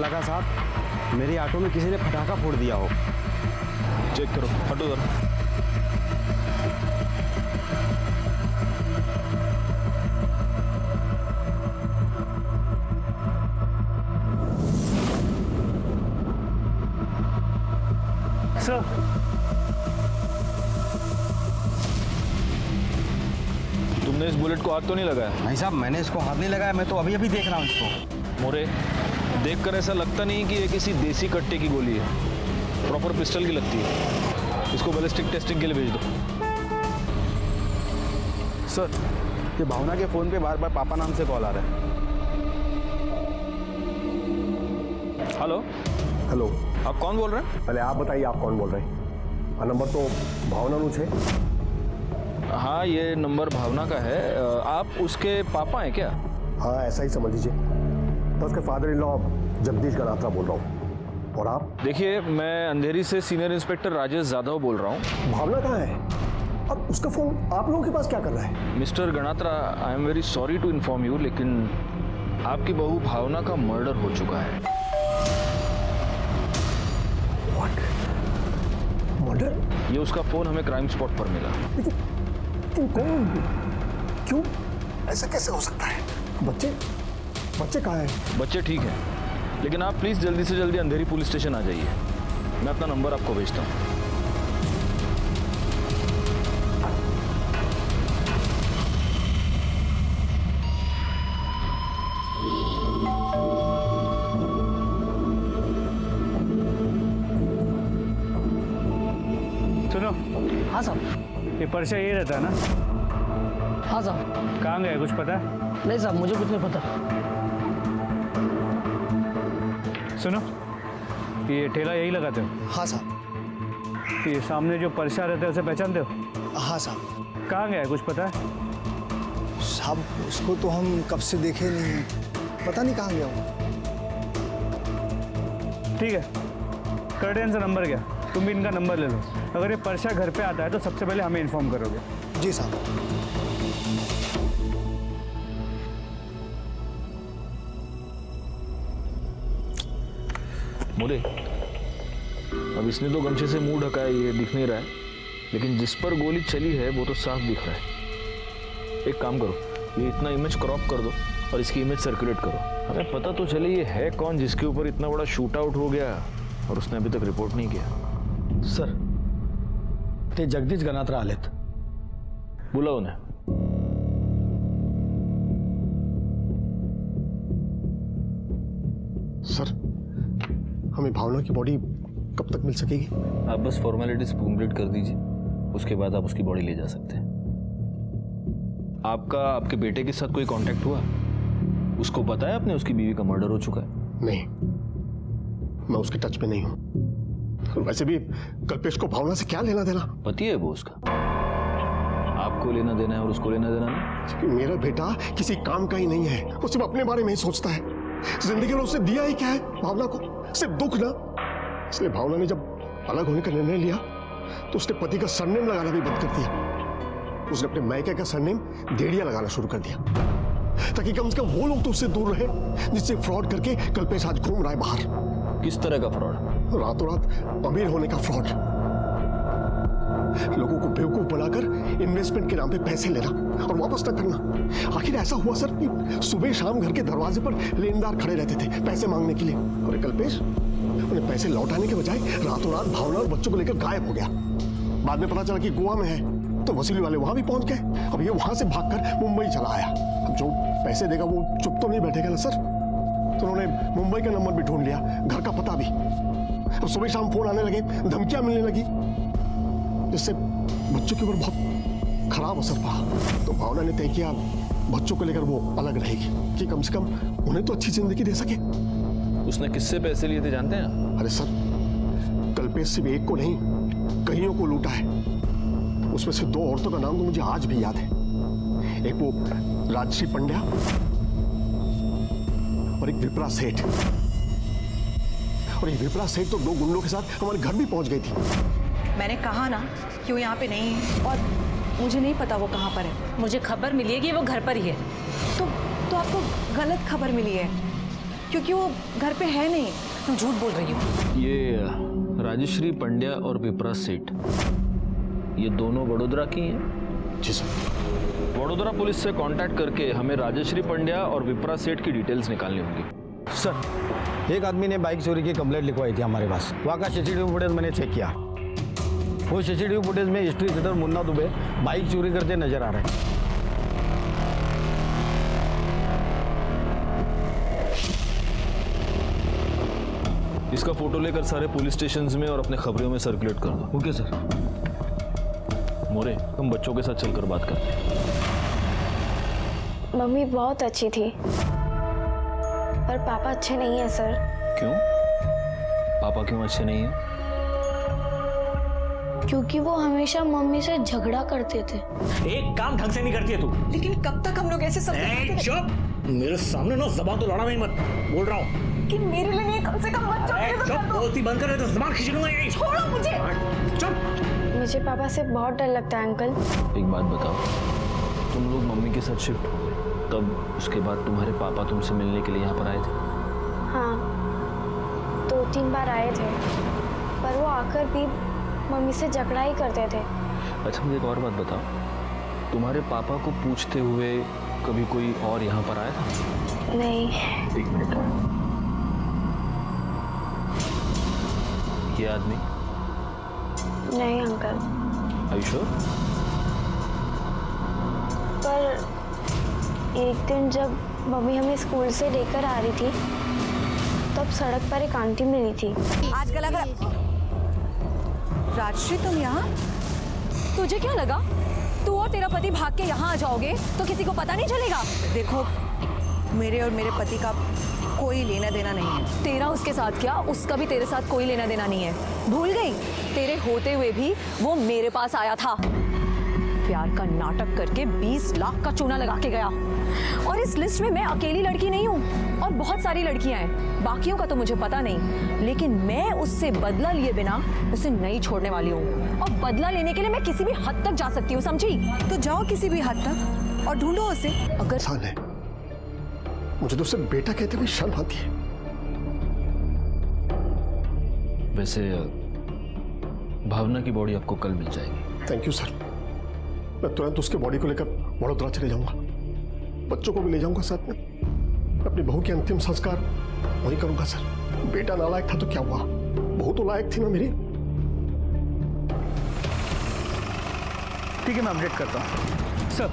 लगा साहब मेरे ऑटो में किसी ने पटाखा फोड़ दिया हो। चेक करो, हटो जरा। सर, तुमने इस बुलेट को हाथ तो नहीं लगाया? नहीं साहब, मैंने इसको हाथ नहीं लगाया, मैं तो अभी अभी देख रहा हूँ इसको। मोरे, देखकर ऐसा लगता नहीं कि ये किसी देसी कट्टे की गोली है, प्रॉपर पिस्टल की लगती है। इसको बैलिस्टिक टेस्टिंग के लिए भेज दो। सर, ये भावना के फ़ोन पे बार बार पापा नाम से कॉल आ रहा है। हेलो, हेलो, आप कौन बोल रहे हैं? पहले आप बताइए आप कौन बोल रहे हैं? नंबर तो भावना नु छे। हाँ, ये नंबर भावना का है। आप उसके पापा हैं क्या? हाँ, ऐसा ही समझ लीजिए। तो उसके father in law Jagdish Ganatra बोल रहा हूँ। और आप? देखिए, मैं अंधेरी से सीनियर इंस्पेक्टर राजेश यादव बोल रहा हूँ। भावना कहाँ है? और उसका फोन आप लोगों के पास क्या कर रहा है? Mister Ganatra, I am very sorry to inform you, लेकिन आपकी बहू भावना का मर्डर हो चुका है। मर्डर? ये उसका फोन हमें क्राइम स्पॉट पर मिला। लेकिन कौन? क्यों? ऐसा कैसे हो सकता है? बच्चे कहाँ हैं? बच्चे ठीक हैं, लेकिन आप प्लीज जल्दी से जल्दी अंधेरी पुलिस स्टेशन आ जाइए। मैं अपना नंबर आपको भेजता हूँ। सुनो। हाँ साहब। ये पर्चा ये रहता है ना? हाँ साहब। कहाँ गया, कुछ पता है? नहीं साहब, मुझे कुछ नहीं पता। सुनो, ये ठेला यही लगाते हो? हाँ साहब। ये सामने जो पर्चा रहता है उसे पहचानते हो? हाँ साहब। कहाँ गया है, कुछ पता है? साहब, उसको तो हम कब से देखे नहीं हैं, पता नहीं कहाँ गया वो। ठीक है, कर्टेन से नंबर गया, तुम भी इनका नंबर ले लो। अगर ये पर्चा घर पे आता है तो सबसे पहले हमें इन्फॉर्म करोगे। जी साहब। मोरे, अब इसने तो गमछे से मुंह ढका है, ये दिख नहीं रहा है, लेकिन जिस पर गोली चली है वो तो साफ दिख रहा है। एक काम करो, ये इतना इमेज क्रॉप कर दो और इसकी इमेज सर्कुलेट करो। हमें पता तो चले ये है कौन जिसके ऊपर इतना बड़ा शूट आउट हो गया और उसने अभी तक रिपोर्ट नहीं किया। सर, ते जगदीश गणात्रा आलेत। बुला उन्हें। सर, हमें भावना की बॉडी कब तक मिल सकेगी? आप बस फॉर्मेलिटीज कंप्लीट कर दीजिए, उसके बाद आप उसकी बॉडी ले जा सकते हैं। आपका आपके बेटे के साथ कोई कांटेक्ट हुआ? उसको पता है आपने उसकी बीवी का मर्डर हो चुका है? नहीं, मैं उसके टच में नहीं हूं। वैसे भी कल्पेश को भावना से क्या लेना देना? पति है वो उसका, आपको लेना देना है और उसको लेना देना नहीं। मेरा बेटा किसी काम का ही नहीं है, वो सिर्फ अपने बारे में ही सोचता है। जिंदगी में उसने दिया ही क्या है भावना को? सिर्फ दुख ना। इसलिए भावना ने जब अलग होने का निर्णय लिया तो उसने पति का सरनेम लगाना भी बंद कर दिया। उसने अपने मायके का सरनेम देड़िया लगाना शुरू कर दिया, ताकि कम से कम वो लोग तो उससे दूर रहे जिससे फ्रॉड करके कल्पेश आज घूम रहा है बाहर। किस तरह का फ्रॉड? रातों रात अमीर होने का फ्रॉड, लोगों को बेवकूफ बनाकर इन्वेस्टमेंट के नाम पे पैसे लेना और वापस न करना। आखिर ऐसा हुआ सर कि सुबह शाम घर के दरवाजे पर लेनदार खड़े रहते थे पैसे मांगने के लिए, और कल्पेश उन्हें पैसे लौटाने के बजाय रातों रात भावना और बच्चों को लेकर गायब हो गया। बाद में पता चला कि गोवा में है, तो वसूली वाले वहां भी पहुंच गए। अब ये वहां से भागकर मुंबई चला आया। अब जो पैसे देगा वो चुप तो नहीं बैठेगा ना सर, तो उन्होंने मुंबई का नंबर भी ढूंढ लिया, घर का पता भी। अब सुबह शाम फोन आने लगे, धमकियां मिलने लगी, जिससे बच्चों के ऊपर बहुत खराब असर पड़ा। तो भावना ने तय किया बच्चों को लेकर वो अलग रहेगी, कि कम से कम उन्हें तो अच्छी जिंदगी दे सके। उसने किससे पैसे लिए थे जानते हैं? अरे सर, कल्पेश सिर्फ एक को नहीं कईयों को लूटा है। उसमें से 2 औरतों का नाम तो मुझे आज भी याद है। एक वो राजश्री पंड्या और एक विप्रा सेठ। और ये विप्रा सेठ तो 2 गुंडों के साथ हमारे घर भी पहुंच गई थी। मैंने कहा ना कि वो यहाँ पे नहीं है, और मुझे नहीं पता वो कहाँ पर है। मुझे खबर मिली है कि वो घर पर ही है। तो आपको गलत खबर मिली है। क्योंकि वो घर पे है नहीं। तुम झूठ बोल रही हो। ये राजश्री पंड्या और विप्रा सेठ, ये दोनों वडोदरा की हैं। जी सर। वडोदरा पुलिस से कांटेक्ट करके हमें राजश्री पंड्या और विप्रा सेठ की डिटेल्स निकालनी होगी। सर, एक आदमी ने बाइक चोरी की कंप्लेंट लिखवाई थी हमारे पास। वहाँ का सीसीटीवी फुटेज मैंने चेक किया। वो सीसीटीवी फुटेज में history sheeter Munna Dubey bike चोरी करते नजर आ रहे हैं। इसका फोटो लेकर सारे पुलिस स्टेशंस में और अपने खबरों में सर्कुलेट कर दो। Okay sir. मोरे, हम बच्चों के साथ चलकर बात करते हैं। मम्मी बहुत अच्छी थी, पर पापा अच्छे नहीं है सर। क्यों? पापा क्यों अच्छे नहीं हैं? क्योंकि वो हमेशा मम्मी से झगड़ा करते थे। एक काम ढंग से नहीं करती है तू। लेकिन कब तक हम लोग ऐसे सब चुप, मेरे सामने ना जबान तो लड़ा नहीं मत। बोल रहा हूँ कि मेरे लिए नहीं, कम से कम बच्चों के लिए तो चुप, कर दो। बोलती बंद कर तो जबान खींच लूंगा यहीं। छोड़ो मुझे। चुप। मुझे पापा से बहुत डर लगता है अंकल। एक बात बताओ, तुम लोग मम्मी के साथ शिफ्ट हो गए, तब उसके बाद तुम्हारे पापा तुमसे मिलने के लिए यहाँ पर आए थे? हाँ, 2-3 बार आए थे, पर वो आकर भी मम्मी से झगड़ा ही करते थे। अच्छा, मुझे एक और बात बताओ, तुम्हारे पापा को पूछते हुए कभी कोई और यहाँ पर आया था? नहीं। एक मिनट, ये आदमी? नहीं अंकल। Are you sure? पर एक दिन जब मम्मी हमें स्कूल से लेकर आ रही थी, तब सड़क पर एक आंटी मिली थी। आज गला कर। राजश्री, तुम यहाँ? तुझे क्या लगा तू और तेरा पति भाग के यहाँ आ जाओगे तो किसी को पता नहीं चलेगा? देखो, मेरे और मेरे पति का कोई लेना देना नहीं है। तेरा उसके साथ क्या, उसका भी तेरे साथ कोई लेना देना नहीं है। भूल गई? तेरे होते हुए भी वो मेरे पास आया था, प्यार का नाटक करके 20 लाख का चूना लगा के गया। और इस लिस्ट में मैं अकेली लड़की नहीं हूँ, और बहुत सारी लड़कियां हैं। बाकियों का तो मुझे पता नहीं, लेकिन मैं उससे बदला लिए बिना उसे नहीं छोड़ने वाली हूँ। और बदला लेने के लिए मैं किसी भी हद तक जा सकती हूँ, समझी? तो जाओ किसी भी हद तक और ढूंढो उसे। अगर इंसान है, मुझे तो सिर्फ बेटा कहते हुए शर्म आती है। वैसे भावना की बॉडी आपको कल मिल जाएगी। Thank you sir. मैं तुरंत उसके बॉडी को लेकर वडोदरा चले जाऊंगा, बच्चों को भी ले जाऊंगा साथ में। अपनी बहू के अंतिम संस्कार वही करूंगा सर। बेटा नालायक था तो क्या हुआ, बहू तो लायक थी ना मेरी। ठीक है, मैं अपडेट करता हूँ। सर,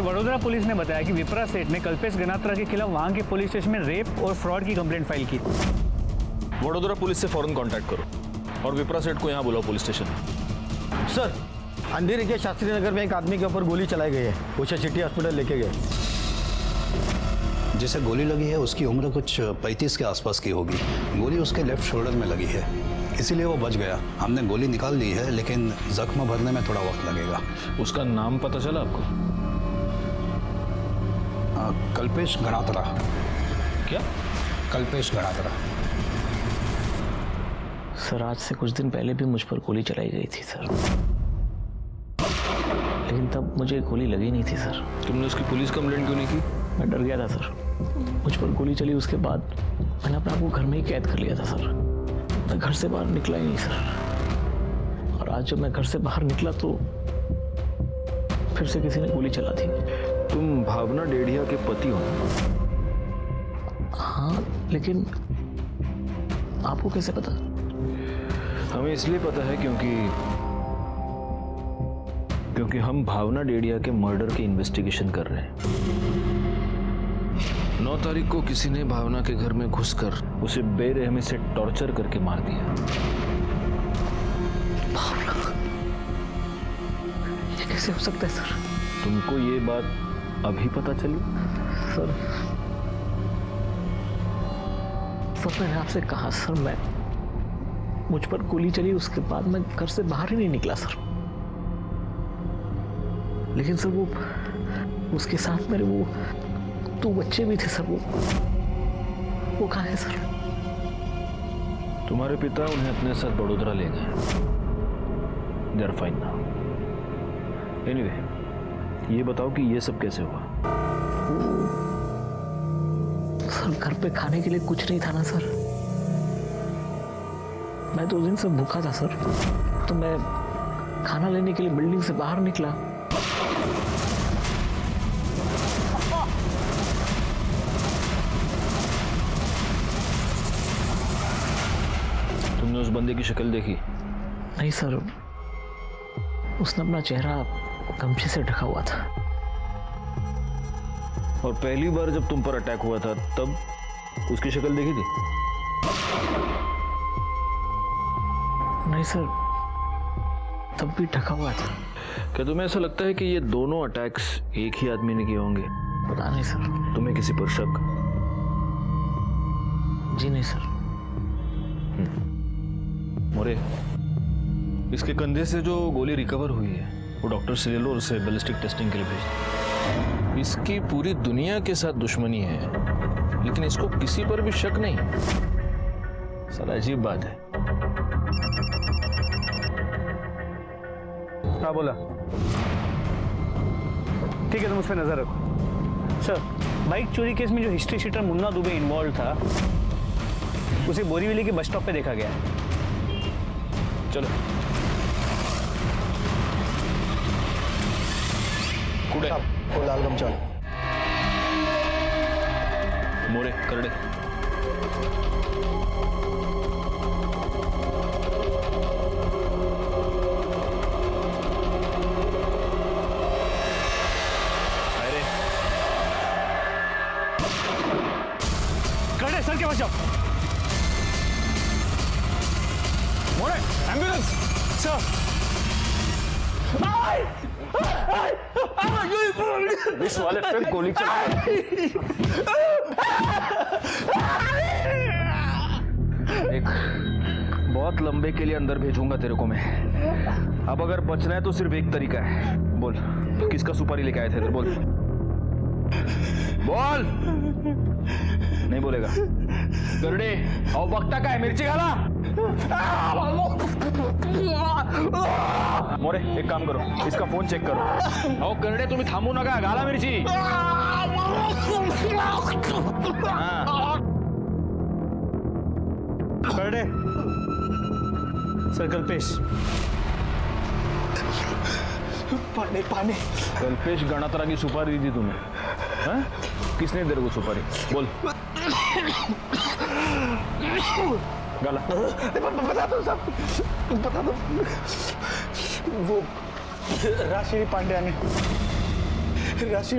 वडोदरा पुलिस ने बताया कि विप्रा सेठ ने कल्पेश गनात्रा के खिलाफ वहां के पुलिस स्टेशन में रेप और फ्रॉड की कंप्लेंट फाइल की। वडोदरा पुलिस से फौरन कांटेक्ट करो और विप्रा सेठ को यहाँ बुलाओ पुलिस स्टेशन। सर, अंधेरी के शास्त्री नगर में एक आदमी के ऊपर गोली चलाई गई है। उसे सिटी हॉस्पिटल लेके गए। जिसे गोली लगी है उसकी उम्र कुछ 35 के आसपास की होगी। गोली उसके लेफ्ट शोल्डर में लगी है, इसीलिए वो बच गया। हमने गोली निकाल दी है, लेकिन जख्म भरने में थोड़ा वक्त लगेगा। उसका नाम पता चला आपको? कल्पेश गणात्रा। क्या? कल्पेश गणात्रा। सर, आज से कुछ दिन पहले भी मुझ पर गोली चलाई गई थी सर, लेकिन तब मुझे गोली लगी नहीं थी सर। तुमने उसकी पुलिस कंप्लेंट क्यों नहीं की? मैं डर गया था सर। मुझ पर गोली चली, उसके बाद मैंने अपने आप को घर में ही कैद कर लिया था सर। मैं घर से बाहर निकला ही नहीं सर। और आज जब मैं घर से बाहर निकला तो फिर से किसी ने गोली चला दी। तुम भावना डेढ़िया के पति हो? हाँ, लेकिन आपको कैसे पता? हमें इसलिए पता है क्योंकि हम भावना डेढ़िया के मर्डर की इन्वेस्टिगेशन कर रहे हैं। 9 तारीख को किसी ने भावना के घर में घुसकर उसे बेरहमी से टॉर्चर करके मार दिया। ये कैसे हो सकता है सर? तुमको ये बात अभी पता चली? सर, मैंने आपसे कहा सर, मुझ पर गोली चली, उसके बाद मैं घर से बाहर ही नहीं निकला सर। लेकिन सर उसके साथ मेरे वो 2 बच्चे भी थे सर। वो कहाँ है सर? तुम्हारे पिता उन्हें अपने साथ बड़ोदरा ले गए। They are fine now. Anyway, ये बताओ कि ये सब कैसे हुआ? सर, और घर पे खाने के लिए कुछ नहीं था ना सर। मैं तो उस दिन से भूखा था सर, तो मैं खाना लेने के लिए बिल्डिंग से बाहर निकला। तुमने उस बंदे की शक्ल देखी? नहीं सर, उसने अपना चेहरा गमछे से ढका हुआ था। और पहली बार जब तुम पर अटैक हुआ था तब उसकी शक्ल देखी थी? नहीं सर, तब भी ढका हुआ था। क्या तुम्हें ऐसा लगता है कि ये दोनों अटैक्स एक ही आदमी ने किए होंगे? पता नहीं सर। तुम्हें किसी पर शक? जी नहीं सर। मोरे, इसके कंधे से जो गोली रिकवर हुई है वो डॉक्टर से ले लो और उसे बैलिस्टिक टेस्टिंग के लिए भेज दो। इसकी पूरी दुनिया के साथ दुश्मनी है लेकिन इसको किसी पर भी शक नहीं। साला अजीब बात है। हाँ बोला। ठीक है, तुम उस पर नजर रखो। सर, बाइक चोरी केस में जो history sheeter Munna Dubey involve था उसे बोरीवली के बस स्टॉप पे देखा गया। चलो कुड़े वो लाल गमछा मोरे करड़े। करड़े सर के बचाओ। मोरे एम्बुलेंस सर। इस वाले पे गोली एक बहुत लंबे के लिए अंदर भेजूंगा तेरे को मैं। अब अगर बचना है तो सिर्फ एक तरीका है। बोल, किसका सुपारी लेके आए थे इधर? बोल बोल। नहीं बोलेगा? करड़े और बकता का है, मिर्ची खाला। मोरे एक काम करो, इसका फोन चेक करो। आओ करड़े, तुम्ही थांबू नका, घाला मिरची। करड़े सर, कल्पेश। पानी पानी। कल्पेश गणात्रा की सुपारी दी थी तुम्हें? हाँ? किसने तेरे को सुपारी? बोल। गाला। बता दो सब, बता दो। वो राशि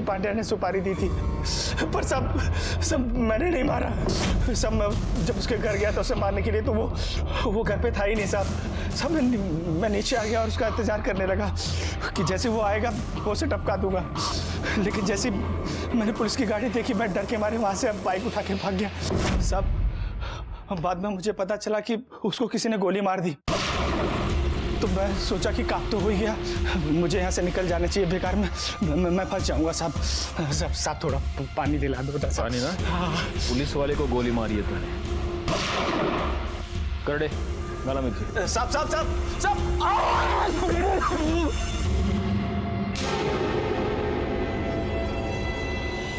पांड्या ने सुपारी दी थी, पर सब मैंने नहीं मारा। सब मैं जब उसके घर गया तो उसे मारने के लिए, तो वो घर पे था ही नहीं साहब। मैं नीचे आ गया और उसका इंतजार करने लगा कि जैसे वो आएगा वो उसे टपका दूंगा। लेकिन जैसे मैंने पुलिस की गाड़ी देखी, मैं डर के मारे वहां से बाइक उठा के भाग गया साहब। बाद में मुझे पता चला कि उसको किसी ने गोली मार दी। तो मैं सोचा कि काम तो हो ही गया, मुझे यहाँ से निकल जाना चाहिए, बेकार में मैं फंस जाऊंगा साहब। साहब थोड़ा पानी दिला दो। पानी ना? पुलिस वाले को गोली मारी है तूने। करड़े गाला मिर्ची। साहब।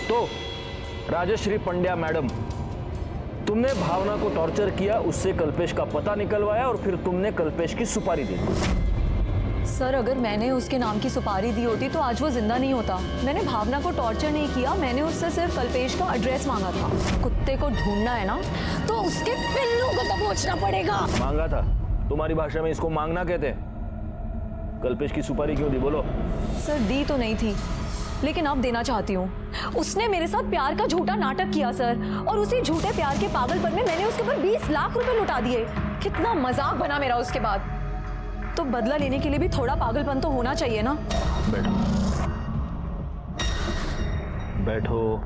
तो राजश्री पंड्या मैडम, तुमने भावना को टॉर्चर किया, उससे कल्पेश का पता निकलवाया और फिर तुमने कल्पेश की सुपारी दी। सर, अगर मैंने उसके नाम की सुपारी दी होती तो आज वो जिंदा नहीं होता। मैंने भावना को टॉर्चर नहीं किया, मैंने उससे सिर्फ कल्पेश का एड्रेस मांगा था। कुत्ते को ढूंढना है ना तो उसके पिल्लू को दबोचना पड़ेगा। मांगा था? तुम्हारी भाषा में इसको मांगना कहते हैं। कल्पेश की सुपारी क्यों दी? बोलो। सर, दी तो नहीं थी, लेकिन अब देना चाहती हूँ। उसने मेरे साथ प्यार का झूठा नाटक किया सर, और उसी झूठे प्यार के पागलपन में मैंने उसके ऊपर 20 लाख रुपए लुटा दिए। कितना मजाक बना मेरा उसके बाद। तो बदला लेने के लिए भी थोड़ा पागलपन तो होना चाहिए ना। बैठो बैठो।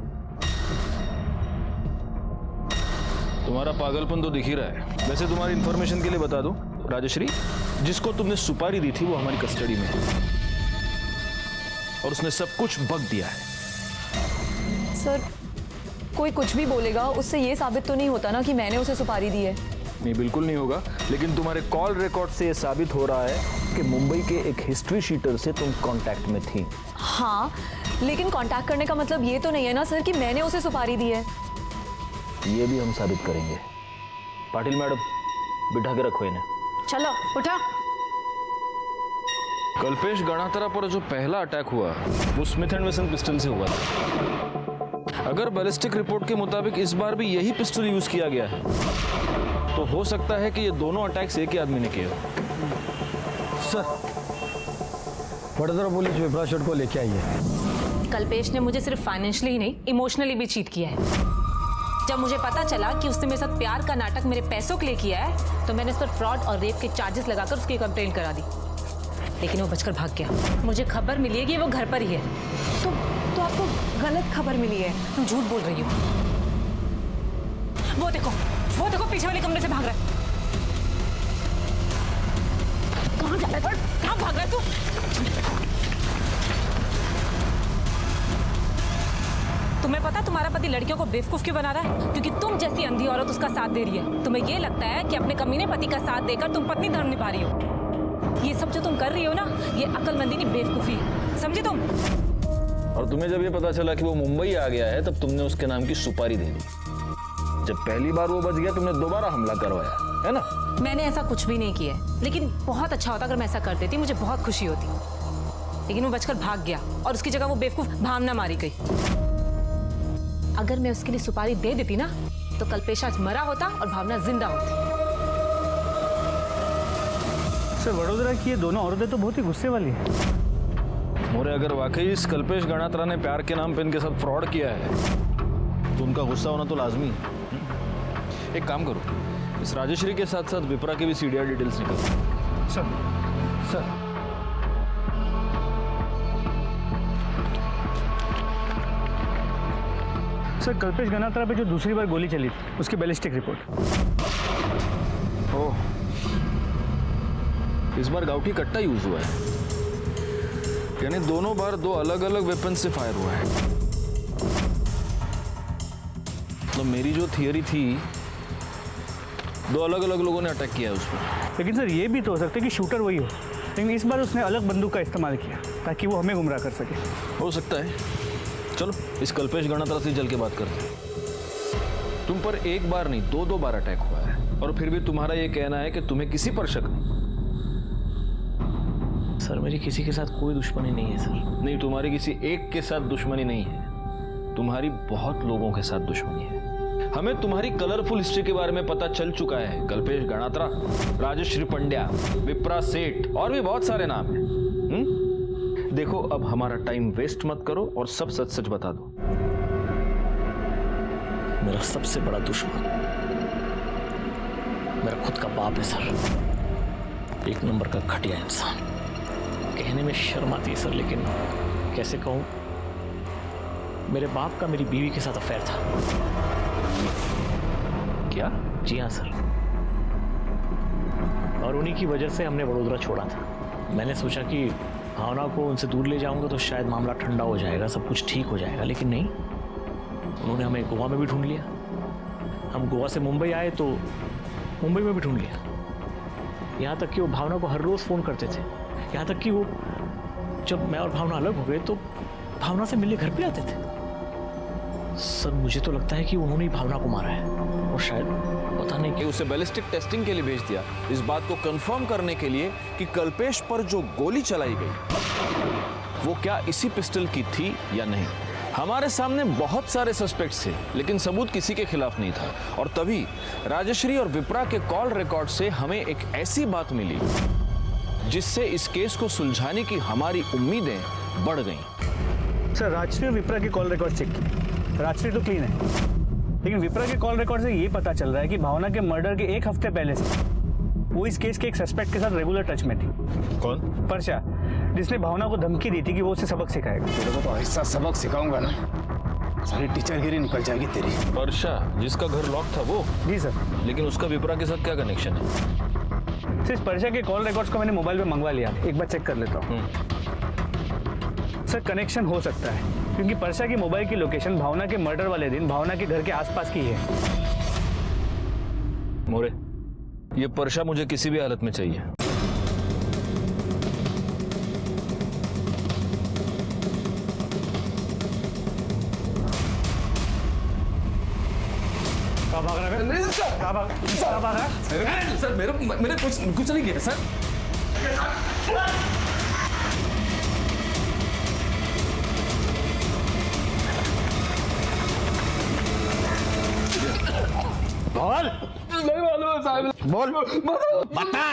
तुम्हारा पागलपन तो दिख ही रहा है। वैसे तुम्हारी इंफॉर्मेशन के लिए बता दूं, राजश्री, जिसको तुमने सुपारी दी थी वो हमारी कस्टडी में है और उसने सब कुछ बक दिया है। सर, कोई कुछ भी बोलेगा, उससे ये साबित तो नहीं होता ना कि मैंने उसे सुपारी दी है। नहीं, बिल्कुल नहीं होगा, लेकिन तुम्हारे कॉल रिकॉर्ड से ये साबित हो रहा है कि मुंबई के एक हिस्ट्री शीटर से तुम कांटेक्ट में थी। हाँ, लेकिन कांटेक्ट करने का मतलब ये तो नहीं है ना सर कि मैंने उसे सुपारी दी है। ये भी हम साबित करेंगे। पाटिल मैडम, बिठा के रखो इन्हें। चलो उठा। कल्पेश गणात्रा पर जो पहला अटैक हुआ वो स्मिथ एंड वेसन पिस्टल से हुआ था। अगर बैलिस्टिक रिपोर्ट के मुताबिक इस बार भी यही पिस्टल यूज किया गया है तो हो सकता है कि ये दोनों अटैक्स एक ही आदमी ने किए। सर, वडोदरा पुलिस विप्रा शेठ को लेके आई है। कल्पेश ने मुझे सिर्फ फाइनेंशियली ही नहीं, इमोशनली भी चीट किया है। जब मुझे पता चला कि उसने मेरे साथ प्यार का नाटक मेरे पैसों के लिए किया है तो मैंने उस पर फ्रॉड और रेप के चार्जेस लगाकर उसकी कंप्लेंट करा दी, लेकिन वो बचकर भाग गया। मुझे खबर मिली है कि वो घर पर ही है। तो आपको गलत खबर मिली है? तुम झूठ बोल रही हो। वो देखो पीछे वाले कमरे से भाग रहा है। कहाँ जा रहा है? कहाँ भाग रहा है तू? तुम्हें पता तुम्हारा पति लड़कियों को बेवकूफ क्यों बना रहा है? क्योंकि तुम जैसी अंधी औरत उसका साथ दे रही है। तुम्हें ये लगता है कि अपने कमीने पति का साथ देकर तुम पत्नी धर्म निभा रही हो। ये सब जो तुम कर रही हो ना, ये अक्लमंदी नहीं बेवकूफी है, समझे तुम? और तुम्हें जब ये पता चला कि वो मुंबई आ गया है तब तुमने उसके नाम की सुपारी दे दी। जब पहली बार वो बच गया तुमने दोबारा हमला करवाया, है ना? मैंने ऐसा कुछ भी नहीं किया, लेकिन बहुत अच्छा होता अगर मैं ऐसा कर देती, मुझे बहुत खुशी होती। लेकिन वो बचकर भाग गया और उसकी जगह वो बेवकूफ भावना मारी गई। अगर मैं उसके लिए सुपारी दे देती ना तो कल्पेश आज मरा होता और भावना जिंदा होती। सर, वडोदरा की ये दोनों औरतें तो बहुत ही गुस्से वाली है। मोरे, अगर वाकई इस कल्पेश गणात्रा ने प्यार के नाम पे इनके साथ फ्रॉड किया है तो उनका गुस्सा होना तो लाजमी है। एक काम करो, इस राजेश्री के साथ साथ विप्रा के भी सीडीआर डिटेल्स निकालो। सर, कल्पेश गणात्रा पे जो दूसरी बार गोली चली थी उसकी बैलिस्टिक रिपोर्ट। ओह, इस बार गाउठी कट्टा यूज हुआ है, यानी दोनों बार दो अलग अलग वेपन से फायर हुआ है। तो मेरी जो थियरी थी, दो अलग अलग लोगों ने अटैक किया है उस पर। लेकिन सर, ये भी तो हो सकता है कि शूटर वही हो, लेकिन इस बार उसने अलग बंदूक का इस्तेमाल किया ताकि वो हमें गुमराह कर सके। हो सकता है। चलो इस कल्पेश गणात्रा से चल के बात करते हैं। तुम पर एक बार नहीं, दो बार अटैक हुआ है और फिर भी तुम्हारा ये कहना है कि तुम्हें किसी पर शक नहीं। सर, मेरी किसी के साथ कोई दुश्मनी नहीं है सर। नहीं, तुम्हारी किसी एक के साथ दुश्मनी नहीं है, तुम्हारी बहुत लोगों के साथ दुश्मनी है। हमें तुम्हारी कलरफुल हिस्ट्री के बारे में पता चल चुका है। कल्पेश गणात्रा, राजश्री पंड्या, विप्रा सेठ और भी बहुत सारे नाम हैं। देखो, अब हमारा टाइम वेस्ट मत करो और सब सच सच बता दो। मेरा सबसे बड़ा दुश्मन मेरा खुद का बाप है सर। एक नंबर का घटिया इंसान। कहने में शर्म आती है सर, लेकिन कैसे कहूं, मेरे बाप का मेरी बीवी के साथ अफेयर था। क्या? जी हाँ सर, और उन्हीं की वजह से हमने वडोदरा छोड़ा था। मैंने सोचा कि भावना को उनसे दूर ले जाऊंगा तो शायद मामला ठंडा हो जाएगा, सब कुछ ठीक हो जाएगा, लेकिन नहीं, उन्होंने हमें गोवा में भी ढूंढ लिया। हम गोवा से मुंबई आए तो मुंबई में भी ढूंढ लिया। यहाँ तक कि वो भावना को हर रोज़ फ़ोन करते थे। यहाँ तक कि वो जब मैं और भावना अलग हो गए तो भावना से मिलने घर पे आते थे। सर, मुझे तो लगता है कि उन्होंने ही भावना को मारा है, और शायद पता नहीं कि उसे बैलिस्टिक टेस्टिंग के लिए भेज दिया, इस बात को कंफर्म करने के लिए कि कल्पेश पर जो गोली चलाई गई वो क्या इसी पिस्टल की थी या नहीं। हमारे सामने बहुत सारे सस्पेक्ट्स थे, लेकिन सबूत किसी के खिलाफ नहीं था। और तभी राजश्री और विप्रा के कॉल रिकॉर्ड से हमें एक ऐसी बात मिली जिससे इस केस को सुलझाने की हमारी उम्मीदें बढ़ गईं। सर, राजश्री और विप्रा के कॉल रिकॉर्ड चेक किए, राजश्री तो क्लीन है, लेकिन विप्रा के कॉल रिकॉर्ड से ये पता चल रहा है कि भावना के मर्डर के एक हफ्ते पहले से वो इस केस के एक सस्पेक्ट के साथ रेगुलर टच में थी। कौन? परशा, जिसने भावना को धमकी दी थी कि वो उसे सबक सिखाएगा। तेरे को तो ऐसा सबक सिखाऊंगा ना, सारी टीचरगिरी निकल जाएगी तेरी। परशा, जिसका घर लॉक था वो? जी सर। लेकिन उसका विप्रा के साथ क्या कनेक्शन है? सिर्फ परशा के कॉल रिकॉर्ड्स को मैंने मोबाइल पे मंगवा लिया, एक बार चेक कर लेता हूँ। सर, कनेक्शन हो सकता है क्योंकि परशा की मोबाइल की लोकेशन भावना के मर्डर वाले दिन भावना के घर के आसपास की है। मोरे, ये परशा मुझे किसी भी हालत में चाहिए। कहाँ भाग रहा है? कहाँ भाग रहा है? सर मैंने कुछ नहीं किया सर। भवन नहीं मालूम है साहब। बोल बता।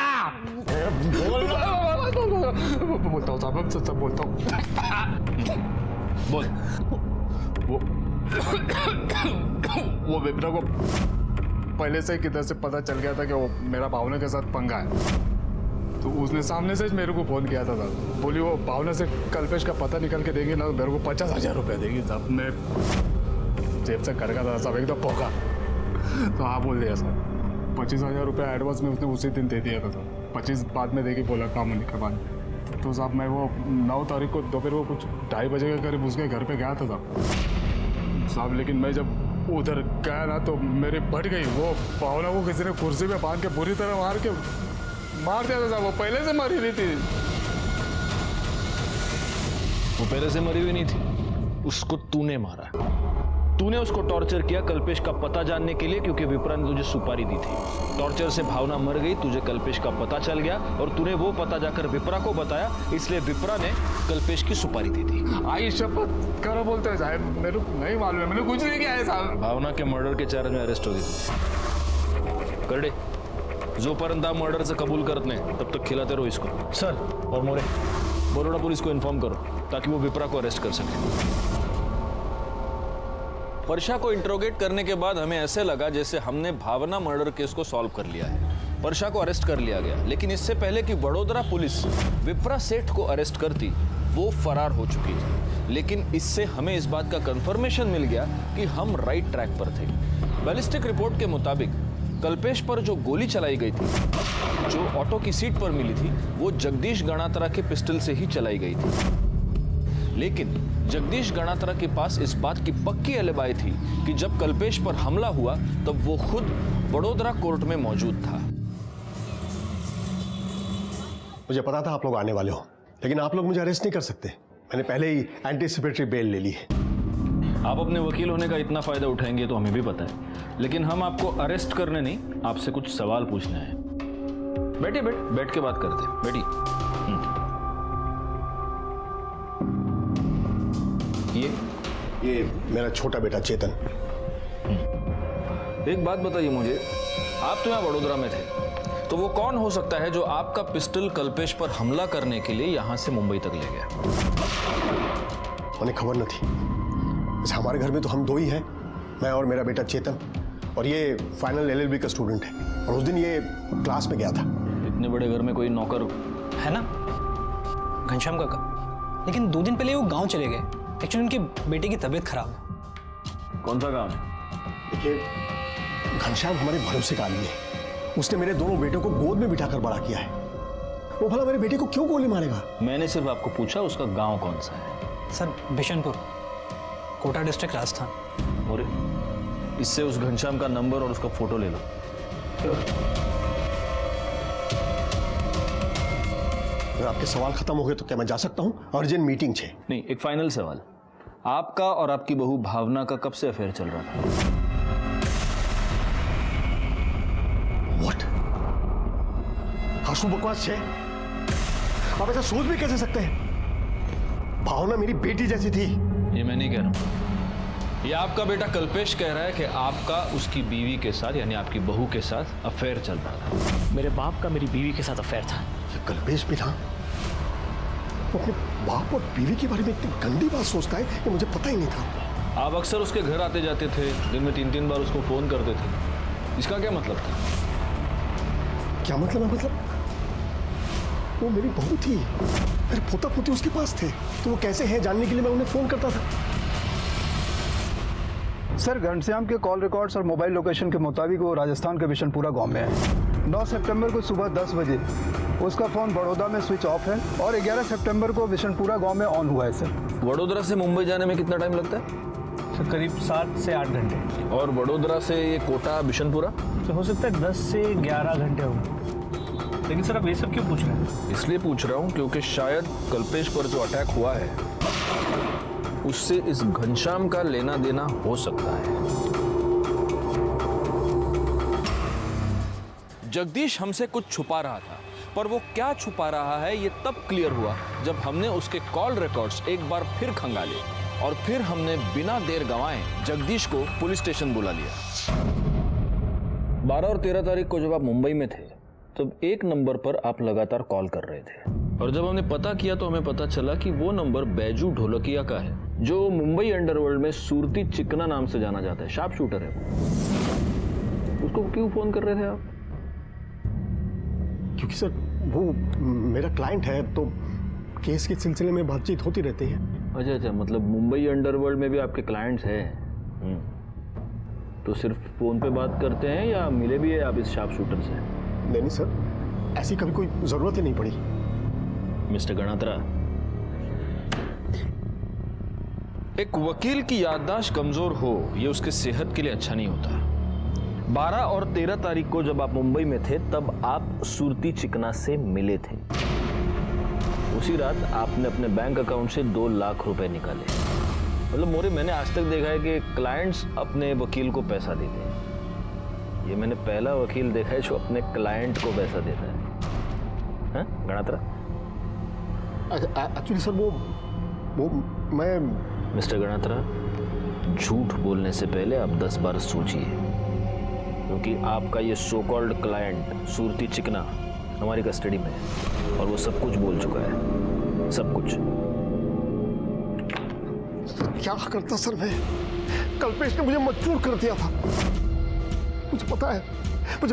बोलता हूँ साहब, सब बोलता हूँ। बोल। वो विप्रा को पहले से किधर से पता चल गया था कि वो मेरा भावना के साथ पंगा है, तो उसने सामने से मेरे को फोन किया था साहब। बोली वो भावना से कल्पेश का पता निकल के देंगे ना तो मेरे को 50,000 रुपये देगी साहब। मैं जेब से कर था साहब, एकदम भौंका। तो हाँ बोल दिया सर, 25,000 रुपये एडवांस में उसने उसी दिन दे दिया था सर। 25 बाद में देगी बोला काम होने के बाद। तो साहब मैं वो 9 तारीख को दोपहर को कुछ 2:30 बजे के करीब उसके घर पे गया था साहब। लेकिन मैं जब उधर गया ना तो मेरी फट गई। वो भावना को किसी ने कुर्सी पे बांध के बुरी तरह मार दिया था साहब। वो पहले से मरी रही थी। वो पहले से मरी हुई नहीं थी, उसको तूने मारा। तूने उसको टॉर्चर किया कल्पेश का पता जानने के लिए, क्योंकि विप्रा ने तुझे सुपारी दी थी। टॉर्चर से भावना मर गई, तुझे कल्पेश का पता चल गया और तूने वो पता जाकर विप्रा को बताया, इसलिए विप्रा ने कल्पेश की सुपारी दी थी। आई शपथ करो बोलते हैं साहब, मेरे को नहीं मालूम है, मैंने कुछ नहीं किया है साहब। भावना के मर्डर के चार्ज में अरेस्ट हो गई। करडे जोपर्यंत आप मर्डरचं कबूल करत नाही तब तक खिलाते रहो इसको। सर और मोरे बड़ोड़ा पुलिस को इन्फॉर्म करो ताकि वो विप्रा को अरेस्ट कर सके। वर्षा को इंट्रोगेट करने के बाद हमें ऐसे लगा जैसे हमने भावना मर्डर केस को सॉल्व कर लिया है। वर्षा को अरेस्ट कर लिया गया, लेकिन इससे पहले कि बड़ोदरा पुलिस विप्रा सेठ को अरेस्ट करती वो फरार हो चुकी थी। लेकिन इससे हमें इस बात का कंफर्मेशन मिल गया कि हम राइट ट्रैक पर थे। बैलिस्टिक रिपोर्ट के मुताबिक कल्पेश पर जो गोली चलाई गई थी, जो ऑटो की सीट पर मिली थी, वो जगदीश गणात्रा के पिस्टल से ही चलाई गई थी। लेकिन जगदीश गणात्रा के पास इस बात की पक्की एलिबाई थी कि जब कल्पेश पर हमला हुआ तब वो खुद बड़ोदरा कोर्ट में मौजूद था। मुझे पता था आप लोग आने वाले हो, लेकिन आप लोग मुझे अरेस्ट नहीं कर सकते। मैंने पहले ही एंटीसिपेटरी बेल ले ली है। आप अपने वकील होने का इतना फायदा उठाएंगे तो हमें भी पता है, लेकिन हम आपको अरेस्ट करने नहीं, आपसे कुछ सवाल पूछने हैं। बैठिए, बैठ के बात करते हैं। बैठिए। ये मेरा छोटा बेटा चेतन। एक बात बताइए मुझे, आप तो यहाँ वडोदरा में थे, तो वो कौन हो सकता है जो आपका पिस्टल कल्पेश पर हमला करने के लिए यहाँ से मुंबई तक ले गया? उन्हें खबर न थी। वैसे हमारे घर में तो हम दो ही हैं, मैं और मेरा बेटा चेतन, और ये फाइनल LLB का स्टूडेंट है। और उस दिन ये क्लास में गया था। इतने बड़े घर में कोई नौकर है ना, घनश्याम काका। लेकिन 2 दिन पहले वो गांव चले गए। एक्चुअली उनके बेटे की तबीयत खराब है। कौन सा गाँव है? देखिए घनश्याम हमारे भरोसे का आदमी है। उसने मेरे दोनों बेटों को गोद में बिठाकर बड़ा किया है। वो भला मेरे बेटे को क्यों गोली मारेगा? मैंने सिर्फ आपको पूछा उसका गांव कौन सा है। Sir Bishanpur, Kota district, Rajasthan. और इससे उस घनश्याम का नंबर और उसका फोटो ले लो। अगर आपके सवाल खत्म हो गए तो क्या मैं जा सकता हूं? अर्जेंट मीटिंग है। नहीं, एक फाइनल सवाल, आपका और आपकी बहू भावना का कब से अफेयर चल रहा था? व्हाट? आंसू बकवास है। आप ऐसा सोच भी कैसे सकते हैं? भावना मेरी बेटी जैसी थी। ये मैं नहीं कह रहा हूं, ये आपका बेटा कल्पेश कह रहा है कि आपका उसकी बीवी के साथ, यानी आपकी बहू के साथ अफेयर चल रहा था। मेरे बाप का मेरी बीवी के साथ अफेयर था। ये कल्पेश भी था। वो अपने बाप और बीवी के बारे में इतनी गंदी बात सोचता है कि मुझे पता ही नहीं था। आप अक्सर उसके घर आते जाते थे, दिन में 3-3 बार उसको फोन करते थे। इसका क्या मतलब था? क्या मतलब है? मतलब वो मेरी बहू थी, मेरे पोता पोती उसके पास थे, तो वो कैसे हैं जानने के लिए मैं उन्हें फोन करता था। सर घनश्याम के कॉल रिकॉर्ड्स और मोबाइल लोकेशन के मुताबिक वो राजस्थान के बिशनपुरा गांव में है। 9 सितंबर को सुबह 10 बजे उसका फोन बड़ौदा में स्विच ऑफ है और 11 सितंबर को बिशनपुरा गांव में ऑन हुआ है। सर वडोदरा से मुंबई जाने में कितना टाइम लगता है? सर करीब 7 से 8 घंटे। और वडोदरा से ये कोटा बिशनपुरा? तो हो सकता है 10 से 11 घंटे होंगे। लेकिन सर आप ये सब क्यों पूछ रहे हैं? इसलिए पूछ रहा हूँ क्योंकि शायद कल्पेश पर जो अटैक हुआ है उससे इस घनश्याम का लेना देना हो सकता है। जगदीश हमसे कुछ छुपा रहा था, पर वो क्या छुपा रहा है ये तब क्लियर हुआ जब हमने उसके कॉल रिकॉर्ड्स एक बार फिर खंगाले और फिर हमने बिना देर गंवाए जगदीश को पुलिस स्टेशन बुला लिया। 12 और 13 तारीख को जब आप मुंबई में थे तब एक नंबर पर आप लगातार कॉल कर रहे थे, और जब हमने पता किया तो हमें पता चला कि वो नंबर बैजू ढोलकिया का है, जो मुंबई अंडरवर्ल्ड में सूरती चिकना नाम से जाना जाता है, शार्प शूटर है वो। उसको क्यों फोन कर रहे थे आप? क्योंकि सर वो मेरा क्लाइंट है, तो केस के सिलसिले में बातचीत होती रहती है। अच्छा, मतलब मुंबई अंडरवर्ल्ड में भी आपके क्लाइंट्स हैं। तो सिर्फ फोन पे बात करते हैं या मिले भी है आप इस शार्प शूटर से? नहीं सर, ऐसी कभी कोई जरूरत ही नहीं पड़ी। मिस्टर गणात्रा, एक वकील की याददाश्त कमजोर हो ये उसके सेहत के लिए अच्छा नहीं होता। 12 और 13 तारीख को जब आप मुंबई में थे तब आप सूरती चिकना से मिले थे। उसी रात आपने अपने बैंक अकाउंट से 2 लाख रुपए निकाले। मतलब मोरे, मैंने आज तक देखा है कि क्लाइंट्स अपने वकील को पैसा देते हैं, ये मैंने पहला वकील देखा है जो अपने क्लाइंट को पैसा देता है। हाँ गणात्रा? एक्चुअली सर वो मैं मिस्टर गणात्रा, झूठ बोलने से पहले आप 10 बार सोचिए, क्योंकि आपका ये सो कॉल्ड क्लाइंट सूरती चिकना हमारी कस्टडी में है और वो सब कुछ बोल चुका है, सब कुछ। क्या करता सर मैं? कल्पेश ने मुझे मजबूर कर दिया था। मुझे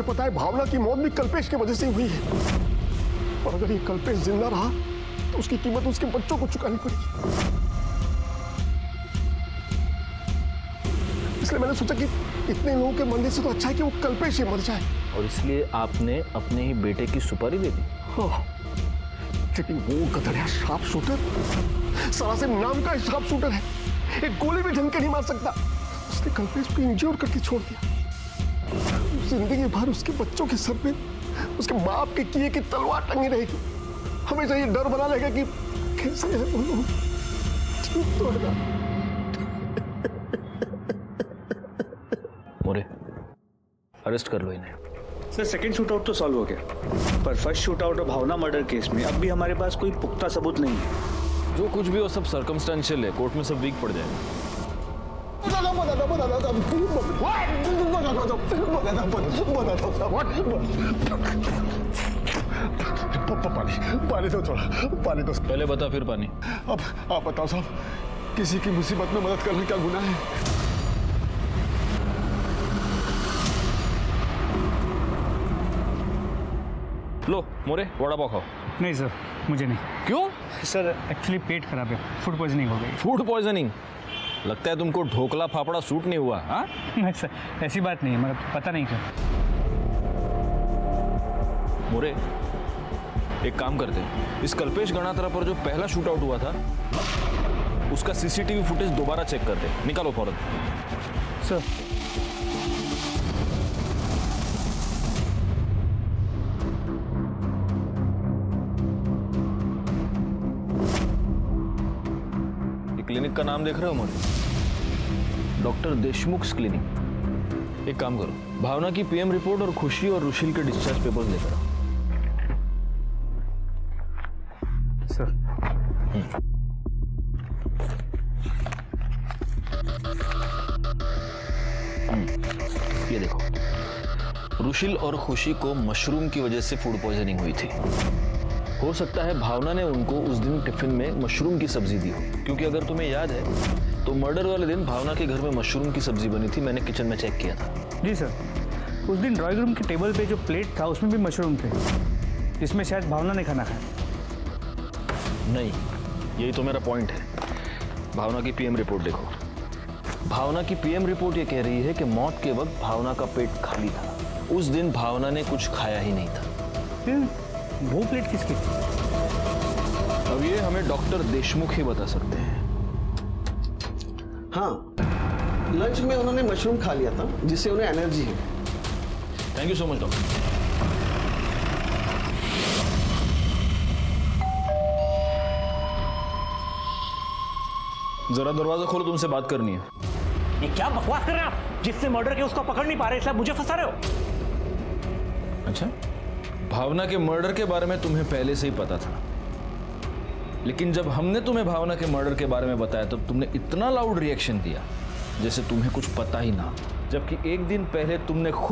पता है भावना की मौत भी कल्पेश की वजह से ही हुई है, और अगर ये कल्पेश जिंदा रहा तो उसकी कीमत उसके बच्चों को चुकानी पड़ेगी। इसलिए मैंने सोचा कि इतने लोगों के मरने से तो अच्छा है कि वो कल्पेश ही मर जाए। और इसलिए आपने अपने ही बेटे की सुपारी दे दी? लेकिन वो गधड़िया शार्प शूटर, सरासिम नाम का शार्प शूटर है, एक गोली भी ढंग के नहीं मार सकता। उसने कल्पेश को इंज्योर करके छोड़ दिया। जिंदगी भर उसके बच्चों के सर पे उसके बाप के किए की तलवार टंगी रहेगी। हमेशा ये डर बना रहेगा कि कैसे है वो लोग ठीक तो है ना। मोरे, अरेस्ट कर लो इन्हें। सर सेकंड शूट आउट तो सॉल्व हो गया, पर फर्स्ट शूट आउट और भावना मर्डर केस में अब भी हमारे पास कोई पुख्ता सबूत नहीं है। जो कुछ भी हो सब सर्कमस्टेंशियल है, कोर्ट में सब वीक पड़ जाएगा। पानी दो थोड़ा, पानी दो। पहले बता फिर पानी। अब आप बताओ साहब, किसी की मुसीबत में मदद करना क्या गुनाह है? लो मोरे, वड़ा पाव खाओ। नहीं सर, मुझे नहीं। क्यों? सर एक्चुअली पेट खराब है, फूड पॉइजनिंग हो गई। Food poisoning? लगता है तुमको ढोकला फाफड़ा सूट नहीं हुआ। हाँ नहीं सर, ऐसी बात नहीं है, मतलब पता नहीं क्यों। मोरे, एक काम करते हैं, इस कल्पेश गणात्रा पर जो पहला शूट आउट हुआ था उसका सीसीटीवी फुटेज दोबारा चेक करते हैं। निकालो फौरन। सर क्लिनिक का नाम देख रहे हो मोरे? Doctor Deshmukh clinic. एक काम करो, भावना की पीएम रिपोर्ट और खुशी और रुशील के डिस्चार्ज पेपर्स लेकर आओ। सर ये देखो, रुशील और खुशी को मशरूम की वजह से फूड पॉइजनिंग हुई थी। हो सकता है भावना ने उनको उस दिन टिफिन में मशरूम की सब्जी दी हो, क्योंकि अगर तुम्हें याद है तो मर्डर वाले दिन भावना के घर में मशरूम की सब्जी बनी थी। मैंने किचन में चेक किया था। जी सर, उस दिन ड्राइंग रूम के टेबल पे जो प्लेट था उसमें भी मशरूम थे, जिसमें शायद भावना ने खाना खाया। नहीं, यही तो मेरा पॉइंट है। भावना की पीएम रिपोर्ट देखो। भावना की पीएम रिपोर्ट ये कह रही है कि मौत के वक्त भावना का पेट खाली था। उस दिन भावना ने कुछ खाया ही नहीं था। वो प्लेट किसकी थी? अब ये हमें डॉक्टर देशमुख ही बता सकते हैं। हाँ, लंच में उन्होंने मशरूम खा लिया था, जिससे उन्हें एनर्जी है। Thank you so much doctor. जरा दरवाजा खोलो, तुमसे बात करनी है। ये क्या बकवास कर रहे हैं आप? जिसने मर्डर किया उसको पकड़ नहीं पा रहे, इसलिए मुझे फंसा रहे हो। अच्छा, भावना के मर्डर के बारे में तुम्हें पहले से ही पता था, लेकिन जब हमने तुम्हें भावना के मर्डर के बारे में बताया तब तुमने इतना लाउड रिएक्शन दिया जैसे तुम्हें कुछ पता ही ना, जबकि एक दिन पहले तुमने खुद